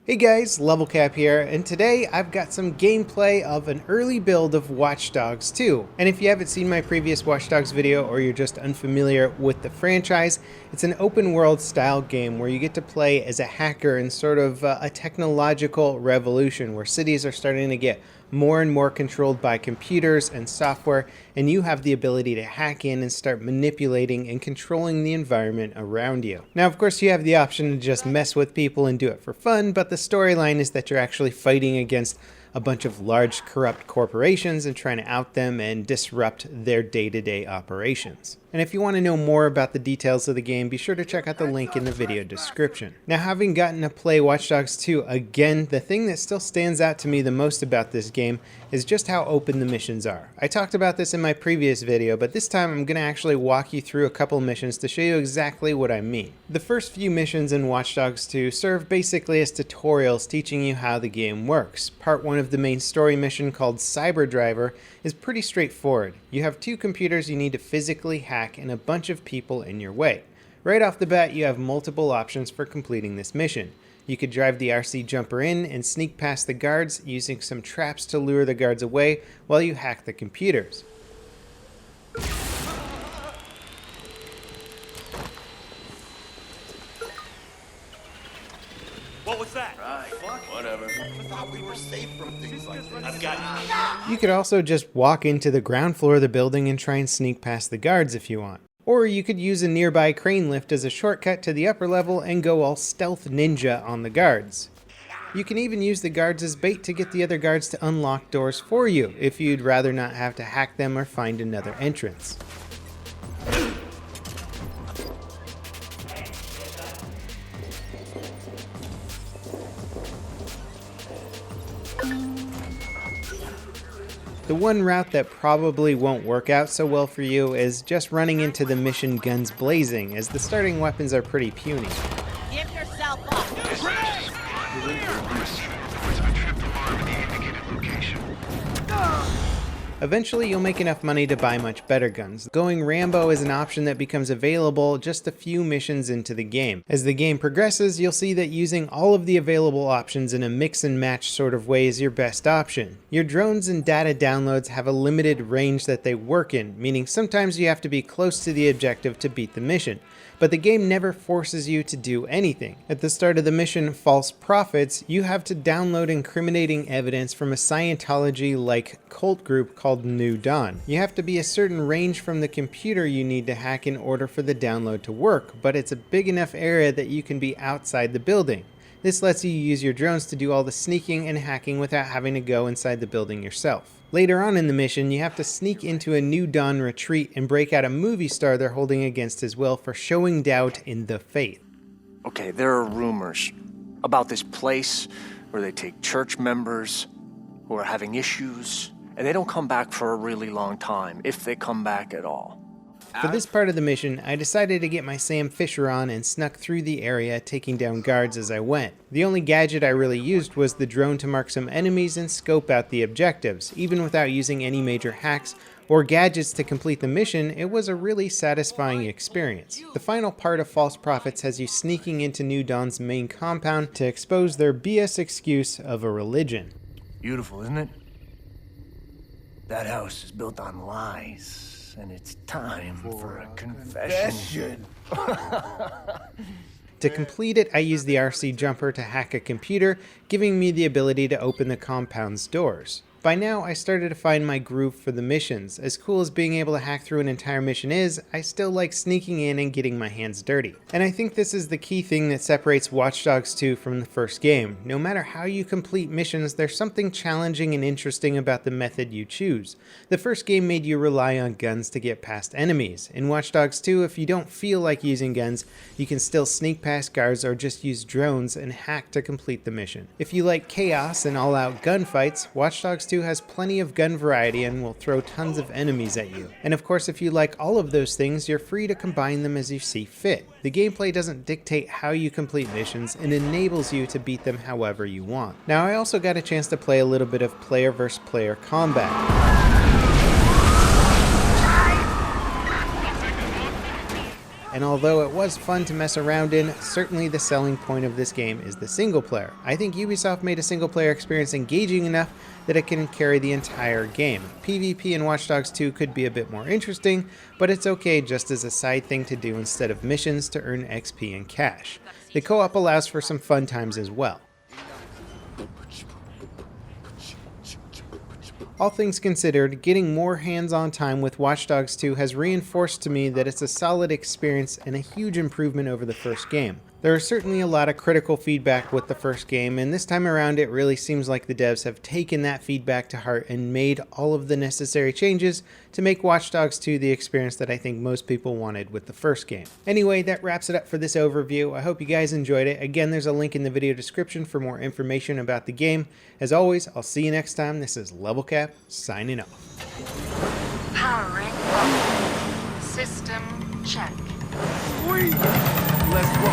Hey guys, LevelCap here, and today I've got some gameplay of an early build of Watch Dogs 2. And if you haven't seen my previous Watch Dogs video or you're just unfamiliar with the franchise, it's an open world style game where you get to play as a hacker in sort of a technological revolution where cities are starting to get more and more controlled by computers and software, and you have the ability to hack in and start manipulating and controlling the environment around you. Now, of course, you have the option to just mess with people and do it for fun, but the storyline is that you're actually fighting against a bunch of large corrupt corporations and trying to out them and disrupt their day-to-day operations. And if you want to know more about the details of the game, be sure to check out the link in the video description. Now, having gotten to play Watch Dogs 2 again, the thing that still stands out to me the most about this game is just how open the missions are. I talked about this in my previous video, but this time I'm going to actually walk you through a couple missions to show you exactly what I mean. The first few missions in Watch Dogs 2 serve basically as tutorials teaching you how the game works. Part 1 of the main story mission, called Cyber Driver, is pretty straightforward. You have two computers you need to physically hack and a bunch of people in your way. Right off the bat, you have multiple options for completing this mission. You could drive the RC jumper in and sneak past the guards using some traps to lure the guards away while you hack the computers. What was that? Right, whatever. I thought we were safe from things like this. I've got You could also just walk into the ground floor of the building and try and sneak past the guards if you want. Or you could use a nearby crane lift as a shortcut to the upper level and go all stealth ninja on the guards. You can even use the guards as bait to get the other guards to unlock doors for you if you'd rather not have to hack them or find another entrance. The one route that probably won't work out so well for you is just running into the mission guns blazing, as the starting weapons are pretty puny. Give yourself up. Eventually, you'll make enough money to buy much better guns. Going Rambo is an option that becomes available just a few missions into the game. As the game progresses, you'll see that using all of the available options in a mix and match sort of way is your best option. Your drones and data downloads have a limited range that they work in, meaning sometimes you have to be close to the objective to beat the mission. But the game never forces you to do anything. At the start of the mission, False Prophets, you have to download incriminating evidence from a Scientology-like cult group called New Dawn. You have to be a certain range from the computer you need to hack in order for the download to work, but it's a big enough area that you can be outside the building. This lets you use your drones to do all the sneaking and hacking without having to go inside the building yourself. Later on in the mission, you have to sneak into a New Dawn retreat and break out a movie star they're holding against his will for showing doubt in the faith. Okay, there are rumors about this place where they take church members who are having issues, and they don't come back for a really long time, if they come back at all. For this part of the mission, I decided to get my Sam Fisher on and snuck through the area, taking down guards as I went. The only gadget I really used was the drone to mark some enemies and scope out the objectives. Even without using any major hacks or gadgets to complete the mission, it was a really satisfying experience. The final part of False Prophets has you sneaking into New Dawn's main compound to expose their BS excuse of a religion. Beautiful, isn't it? That house is built on lies. And it's time for a confession. To complete it, I used the RC jumper to hack a computer, giving me the ability to open the compound's doors. By now, I started to find my groove for the missions. As cool as being able to hack through an entire mission is, I still like sneaking in and getting my hands dirty. And I think this is the key thing that separates Watch Dogs 2 from the first game. No matter how you complete missions, there's something challenging and interesting about the method you choose. The first game made you rely on guns to get past enemies. In Watch Dogs 2, if you don't feel like using guns, you can still sneak past guards or just use drones and hack to complete the mission. If you like chaos and all-out gunfights, Watch Dogs 2 has plenty of gun variety and will throw tons of enemies at you. And of course, if you like all of those things, you're free to combine them as you see fit. The gameplay doesn't dictate how you complete missions and enables you to beat them however you want. Now, I also got a chance to play a little bit of player versus player combat. and although it was fun to mess around in, certainly the selling point of this game is the single player. I think Ubisoft made a single player experience engaging enough that it can carry the entire game. PvP in Watch Dogs 2 could be a bit more interesting, but it's okay just as a side thing to do instead of missions to earn XP and cash. The co-op allows for some fun times as well. All things considered, getting more hands-on time with Watch Dogs 2 has reinforced to me that it's a solid experience and a huge improvement over the first game. There is certainly a lot of critical feedback with the first game, and this time around it really seems like the devs have taken that feedback to heart and made all of the necessary changes to make Watch Dogs 2 the experience that I think most people wanted with the first game. Anyway, that wraps it up for this overview. I hope you guys enjoyed it. Again, there's a link in the video description for more information about the game. As always, I'll see you next time. This is LevelCap, signing off. Powering up. System check. Let's